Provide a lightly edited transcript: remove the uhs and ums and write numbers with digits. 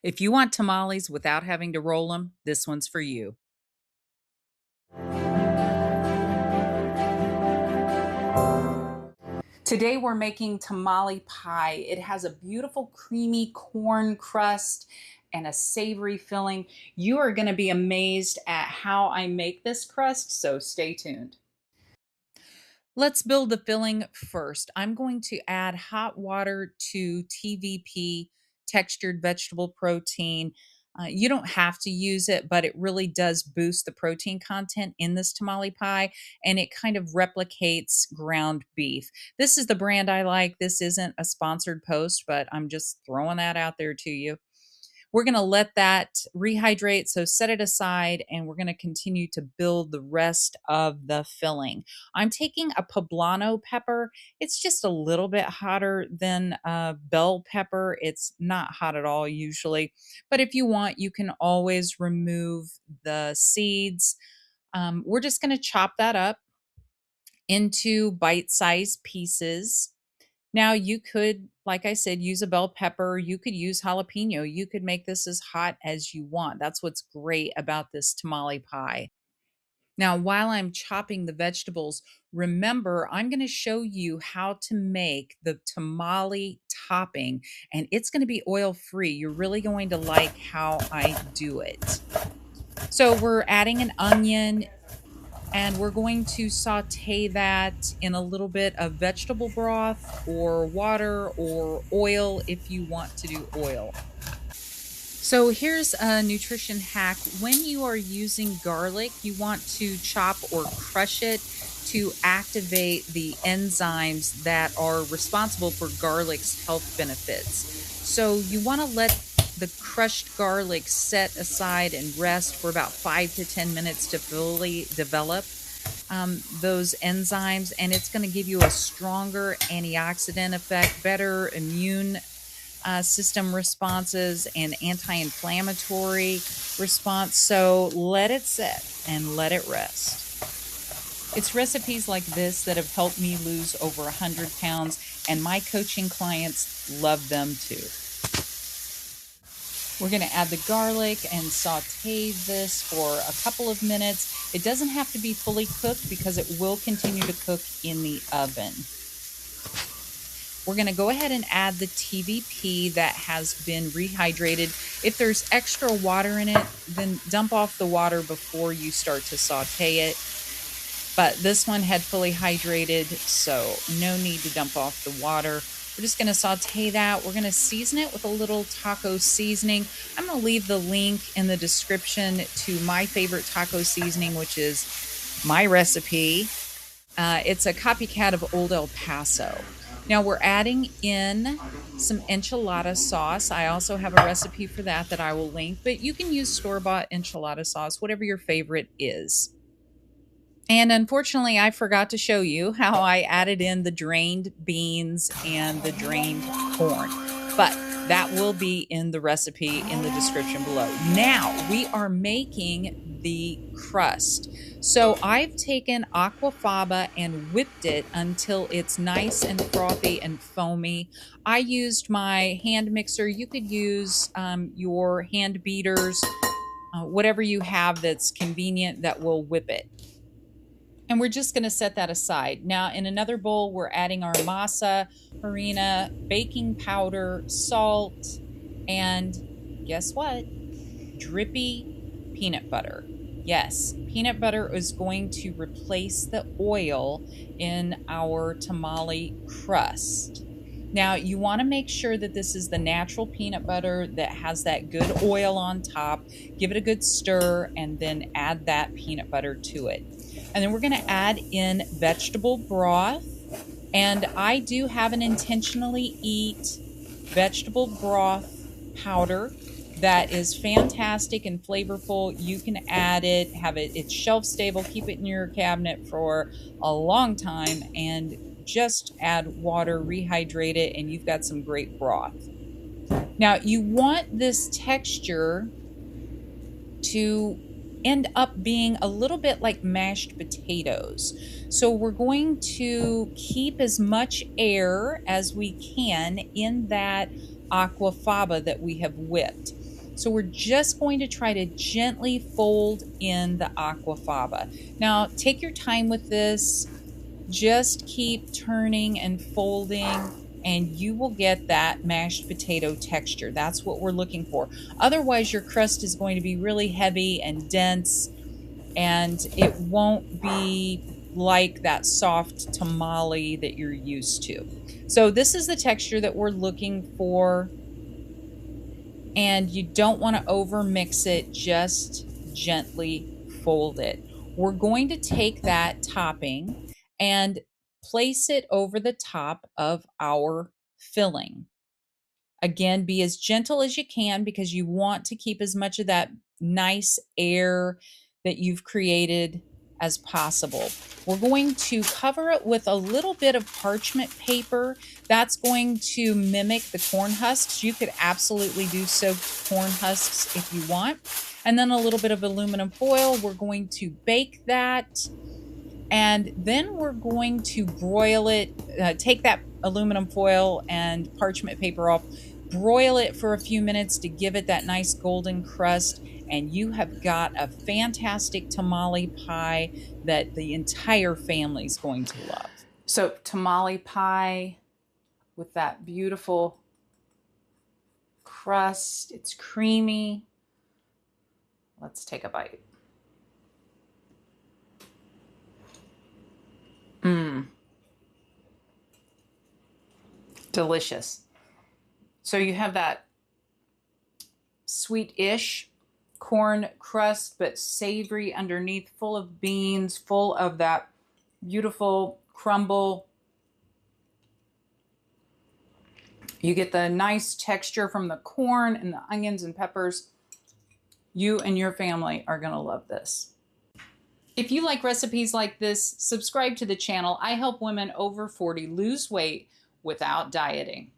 If you want tamales without having to roll them, this one's for you. Today we're making tamale pie. It has a beautiful creamy corn crust and a savory filling. You are going to be amazed at how I make this crust, so stay tuned. Let's build the filling first. I'm going to add hot water to TVP, textured vegetable protein. You don't have to use it, but it really does boost the protein content in this tamale pie, and it kind of replicates ground beef. This is the brand I like. This isn't a sponsored post, but I'm just throwing that out there to you. We're going to let that rehydrate, so set it aside, and we're going to continue to build the rest of the filling. I'm taking a poblano pepper. It's just a little bit hotter than a bell pepper. It's not hot at all usually, but if you want, you can always remove the seeds. We're just going to chop that up into bite-sized pieces. Now, you could, like I said, use a bell pepper. You could use jalapeno. You could make this as hot as you want. That's what's great about this tamale pie. Now, while I'm chopping the vegetables, remember, I'm going to show you how to make the tamale topping, and it's going to be oil free. You're really going to like how I do it. So, we're adding an onion, and we're going to saute that in a little bit of vegetable broth or water or oil if you want to do oil. So here's a nutrition hack. When you are using garlic, you want to chop or crush it to activate the enzymes that are responsible for garlic's health benefits. So you want to let the crushed garlic set aside and rest for about 5 to 10 minutes to fully develop those enzymes, and it's going to give you a stronger antioxidant effect, better immune system responses, and anti-inflammatory response. So let it set and let it rest. It's recipes like this that have helped me lose over 100 pounds, and my coaching clients love them too. We're going to add the garlic and saute this for a couple of minutes. It doesn't have to be fully cooked because it will continue to cook in the oven. We're going to go ahead and add the TVP that has been rehydrated. If there's extra water in it, then dump off the water before you start to saute it. But this one had fully hydrated, so no need to dump off the water. We're just going to saute that. We're going to season it with a little taco seasoning. I'm going to leave the link in the description to my favorite taco seasoning, which is my recipe. It's a copycat of Old El Paso. Now we're adding in some enchilada sauce. I also have a recipe for that I will link, but you can use store-bought enchilada sauce, whatever your favorite is. And unfortunately, I forgot to show you how I added in the drained beans and the drained corn, but that will be in the recipe in the description below. Now we are making the crust. So I've taken aquafaba and whipped it until it's nice and frothy and foamy. I used my hand mixer. You could use your hand beaters, whatever you have that's convenient that will whip it. And we're just going to set that aside. Now, in another bowl, we're adding our masa, harina, baking powder, salt, and guess what? Drippy peanut butter. Yes, peanut butter is going to replace the oil in our tamale crust. Now, you want to make sure that this is the natural peanut butter that has that good oil on top. Give it a good stir and then add that peanut butter to it. And then we're going to add in vegetable broth. And I do have an intentionally eat vegetable broth powder that is fantastic and flavorful. You can add it, it's shelf stable, keep it in your cabinet for a long time, and just add water, rehydrate it, and you've got some great broth. Now, you want this texture to end up being a little bit like mashed potatoes. So we're going to keep as much air as we can in that aquafaba that we have whipped. So we're just going to try to gently fold in the aquafaba. Now, take your time with this. Just keep turning and folding, and you will get that mashed potato texture. That's what we're looking for. Otherwise, your crust is going to be really heavy and dense, and it won't be like that soft tamale that you're used to. So this is the texture that we're looking for, and you don't want to over mix it, just gently fold it. We're going to take that topping and place it over the top of our filling. Again, be as gentle as you can because you want to keep as much of that nice air that you've created as possible. We're going to cover it with a little bit of parchment paper. That's going to mimic the corn husks. You could absolutely do soaked corn husks if you want. And then a little bit of aluminum foil. We're going to bake that. And then we're going to broil it, take that aluminum foil and parchment paper off, broil it for a few minutes to give it that nice golden crust, and you have got a fantastic tamale pie that the entire family is going to love. So tamale pie with that beautiful crust. It's creamy. Let's take a bite. Delicious. So you have that sweet-ish corn crust, but savory underneath, full of beans, full of that beautiful crumble. You get the nice texture from the corn and the onions and peppers. You and your family are going to love this. If you like recipes like this, subscribe to the channel. I help women over 40 lose weight without dieting.